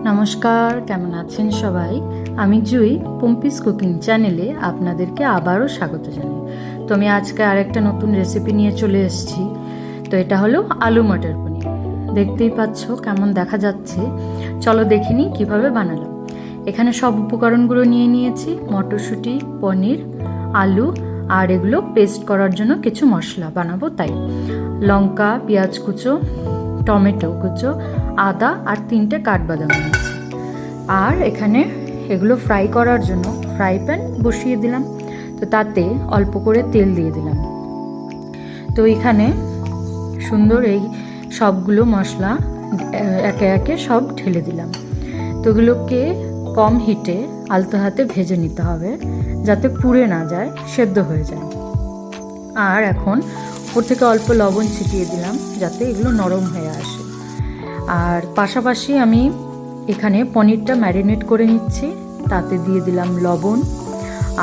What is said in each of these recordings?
নমস্কার, কেমন আছেন সবাই? আমি জুই পম্পিস কুকিং চ্যানেলে আপনাদেরকে আবারও স্বাগত জানাই। তো আমি আজকে আরেকটা নতুন রেসিপি নিয়ে চলে এসেছি। তো এটা হলো আলু মটর পনির। দেখতেই পাচ্ছ কেমন দেখা যাচ্ছে। চলো দেখে নিই কীভাবে বানালাম। এখানে সব উপকরণগুলো নিয়ে নিয়েছি: মটরশুঁটি, পনির, আলু, আর এগুলো পেস্ট করার জন্য কিছু মশলা বানাবো তাই। লঙ্কা, পেঁয়াজ কুচো, টমেটো কুচো, আদা আর 3টে কাঠবাদাম নিয়েছি। আর এখানে এগুলো ফ্রাই করার জন্য ফ্রাই প্যান বসিয়ে দিলাম। তো তাতে অল্প করে তেল দিয়ে দিলাম। তো এখানে সুন্দর এই সবগুলো মশলা একে একে সব ঢেলে দিলাম। তো এগুলোকে কম হিটে আলতো হাতে ভেজে নিতে হবে, যাতে পুড়ে না যায়, সেদ্ধ হয়ে যায়। আর এখন উপর থেকে অল্প লবণ ছিটিয়ে দিলাম, যাতে এগুলো নরম হয়ে আসে। আর পাশাপাশি আমি এখানে পনিরটা ম্যারিনেট করে নিচ্ছি। তাতে দিয়ে দিলাম লবণ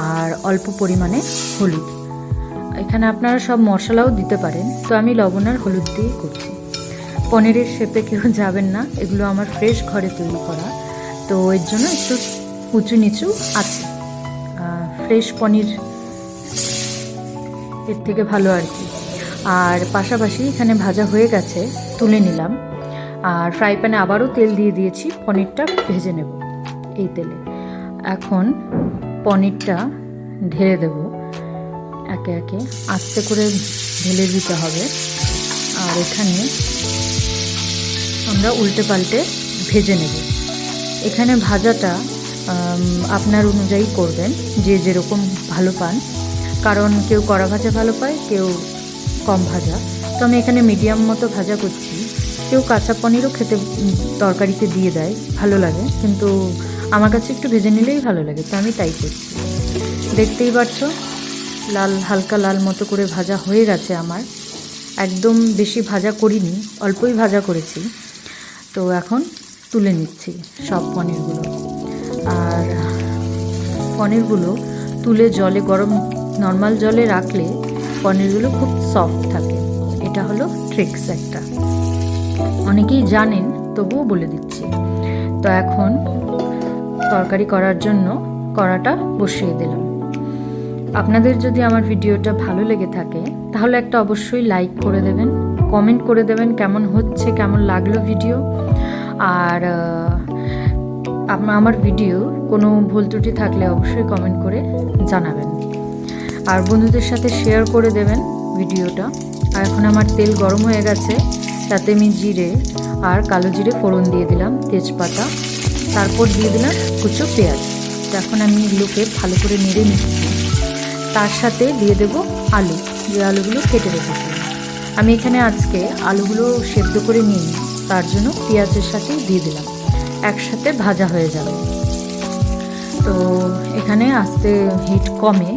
আর অল্প পরিমাণে হলুদ। এখানে আপনারা সব মশলাও দিতে পারেন, তো আমি লবণ আর হলুদ দিয়ে করছি। পনিরের শেপে কেউ যাবেন না, এগুলো আমার ফ্রেশ ঘরে তৈরি করা, তো এর জন্য একটু উঁচু নিচু আছে। ফ্রেশ পনির এর থেকে ভালো আর কি। আর পাশাপাশি এখানে ভাজা হয়ে গেছে, তুলে নিলাম। আর ফ্রাই প্যানে আবারও তেল দিয়ে দিয়েছি, পনিরটা ভেজে নেব এই তেলে। এখন পনিরটা ঢেলে দেব একে একে, আস্তে করে ঢেলে দিতে হবে। আর এখানে আমরা উল্টে পাল্টে ভেজে নেব। এখানে ভাজাটা আপনার অনুযায়ী করবেন, যে যেরকম ভালো পান, কারণ কেউ কড়া ভাজা ভালো পায়, কেউ কম ভাজা। তো আমি এখানে মিডিয়াম মতো ভাজা করছি। কেউ কাঁচা পনিরও খেতে তরকারিতে দিয়ে দেয়, ভালো লাগে, কিন্তু আমার কাছে একটু ভেজে নিলেই ভালো লাগে, তো আমি তাই করছি। দেখতেই পাচ্ছ লাল, হালকা লাল মতো করে ভাজা হয়ে গেছে আমার। একদম বেশি ভাজা করিনি, অল্পই ভাজা করেছি। তো এখন তুলে নিচ্ছি সব পনিরগুলো। আর পনিরগুলো তুলে জলে, গরম নর্মাল জলে রাখলে পনিরগুলো খুব সফট থাকে। এটা হলো ট্রিক্স একটা, অনেকেই জানেন, তবুও বলে দিচ্ছি। তো এখন তরকারি করার জন্য কড়াটা বসিয়ে দিলাম। আপনাদের যদি আমার ভিডিওটা ভালো লেগে থাকে তাহলে একটা অবশ্যই লাইক করে দেবেন, কমেন্ট করে দেবেন কেমন হচ্ছে, কেমন লাগলো ভিডিও। আর আমার ভিডিও কোনো ভুল ত্রুটি থাকলে অবশ্যই কমেন্ট করে জানাবেন। আর বন্ধুদের সাথে শেয়ার করে দেবেন ভিডিওটা। আর এখন আমার তেল গরম হয়ে গেছে, তাতে আমি জিরে আর কালো জিরে ফোড়ন দিয়ে দিলাম, তেজপাতা, তারপর দিয়ে দিলাম কুচো পেঁয়াজ। তো এখন আমি এগুলোকে ভালো করে নেড়ে নিচ্ছি। তার সাথে দিয়ে দেব আলু, যে আলুগুলো কেটে রেখেছিলাম। আমি এখানে আজকে আলুগুলো সেদ্ধ করে নিই, তার জন্য পেঁয়াজের সাথে দিয়ে দিলাম, একসাথে ভাজা হয়ে যাবে। তো এখানে আস্তে হিট কমে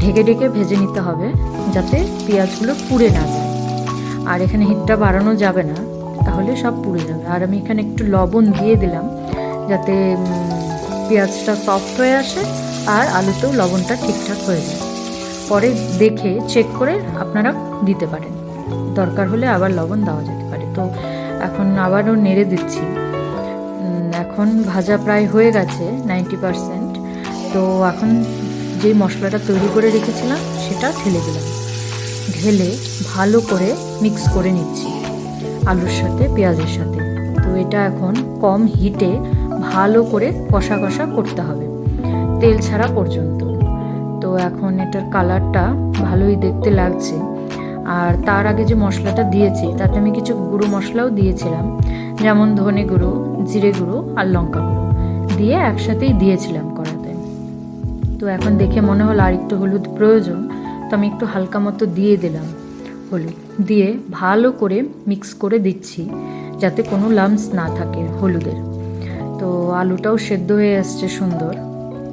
ঢেকে ঢেকে ভেজে নিতে হবে, যাতে পেঁয়াজগুলো পুড়ে না যায়। আর এখানে হিটটা বাড়ানো যাবে না, তাহলে সব পুড়ে যাবে। আর আমি এখানে একটু লবণ দিয়ে দিলাম, যাতে পেঁয়াজটা সফট হয়ে আসে আর আলুতেও লবণটা ঠিকঠাক হয়ে যায়। পরে দেখে চেক করে আপনারা দিতে পারেন, দরকার হলে আবার লবণ দেওয়া যেতে পারে। তো এখন আবারও নেড়ে দিচ্ছি। এখন ভাজা প্রায় হয়ে গেছে 90%। তো এখন যে মশলাটা তৈরি করে রেখেছিলাম সেটা ঢেলে দিলাম। ঢেলে ভালো করে মিক্স করে নিচ্ছি আলুর সাথে, পেঁয়াজের সাথে। তো এটা এখন কম হিটে ভালো করে কষা কষা করতে হবে, তেল ছাড়া পর্যন্ত। তো এখন এটার কালারটা ভালোই দেখতে লাগছে। আর তার আগে যে মশলাটা দিয়েছি তাতে আমি কিছু গুঁড়ো মশলাও দিয়েছিলাম, যেমন ধনে গুঁড়ো, জিরে গুঁড়ো আর লঙ্কা গুঁড়ো দিয়ে একসাথেই দিয়েছিলাম কড়াতে। তো এখন দেখে মনে হলো আর একটু হলুদ প্রয়োজন, তো আমি একটু হালকা মতো দিয়ে দিলাম হলুদ। দিয়ে ভালো করে মিক্স করে দিচ্ছি, যাতে কোনো লাম্পস না থাকে হলুদের। তো আলুটাও সেদ্ধ হয়ে আসছে সুন্দর,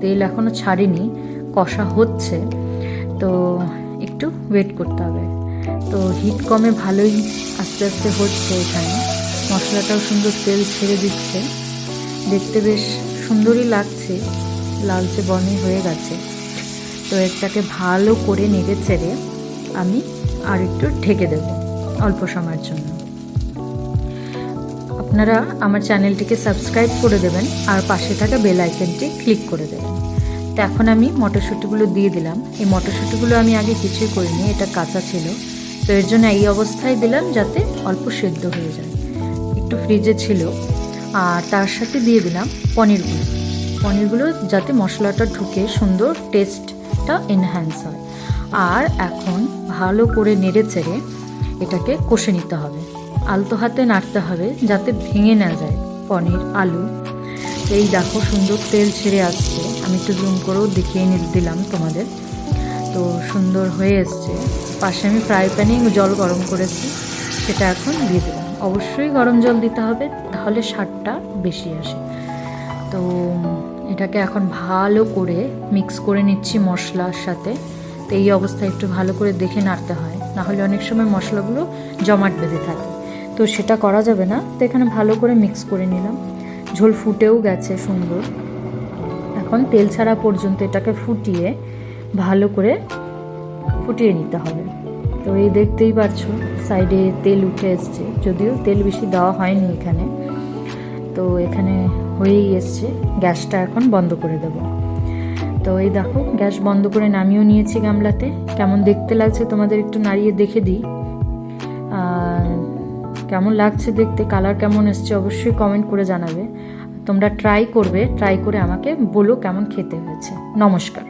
তেল এখনও ছাড়েনি, কষা হচ্ছে। তো একটু ওয়েট করতে হবে। তো হিট কমে ভালোই আস্তে আস্তে হচ্ছে। এখানে মশলাটাও সুন্দর তেল ছেড়ে দিচ্ছে, দেখতে বেশ সুন্দরই লাগছে, লালচে বর্ণে হয়ে গেছে। তো এটাকে ভালো করে নেড়ে চেড়ে আমি আর একটু ঢেকে দেব অল্প সময়ের জন্য। আপনারা আমার চ্যানেলটিকে সাবস্ক্রাইব করে দেবেন আর পাশে থাকা বেল আইকনটি ক্লিক করে দেবেন। তো এখন আমি মটরশুঁটিগুলো দিয়ে দিলাম। এই মটরশুঁটিগুলো আমি আগে কিছুই করিনি, এটা কাঁচা ছিল, তো এর জন্য এই অবস্থায় দিলাম যাতে অল্প সেদ্ধ হয়ে যায়। একটু ফ্রিজে ছিল। আর তার সাথে দিয়ে দিলাম পনিরগুলো যাতে মশলাটা ঢুকে সুন্দর টেস্টটা এনহ্যান্স হয়। আর এখন ভালো করে নেড়ে চেড়ে এটাকে কষে নিতে হবে, আলতো হাতে নাড়তে হবে যাতে ভেঙে না যায় পনির আলু। এই দেখো সুন্দর তেল ছেড়ে আসছে, আমি একটু জুম করেও দেখিয়ে দিলাম তোমাদের। তো সুন্দর হয়ে এসছে। পাশে আমি ফ্রাই প্যানে জল গরম করেছি, সেটা এখন দিয়ে দিলাম। অবশ্যই গরম জল দিতে হবে, তাহলে স্বাদটা বেশি আসে। তো এটাকে এখন ভালো করে মিক্স করে নিচ্ছি মশলার সাথে। তো এই অবস্থায় একটু ভালো করে দেখে নাড়তে হয়, নাহলে অনেক সময় মশলাগুলো জমাট বেঁধে থাকে, তো সেটা করা যাবে না। তো এখানে ভালো করে মিক্স করে নিলাম। ঝোল ফুটেও গেছে সুন্দর। এখন তেল ছাড়া পর্যন্ত এটাকে ভালো করে ফুটিয়ে নিতে হবে। তো এই দেখতেই পারছো সাইডে তেল উঠে এসছে, যদিও তেল বেশি দেওয়া হয়নি এখানে। তো এখানে হয়েই এসছে, গ্যাসটা এখন বন্ধ করে দেব। তো এই দেখো গ্যাস বন্ধ করে নামিয়েও নিয়েছি গামলাতে। কেমন দেখতে লাগছে তোমাদের একটু নাড়িয়ে দেখে দিই। কেমন লাগছে দেখতে, কালার কেমন এসছে অবশ্যই কমেন্ট করে জানাবে। তোমরা ট্রাই করে আমাকে বলো কেমন খেতে হয়েছে। নমস্কার।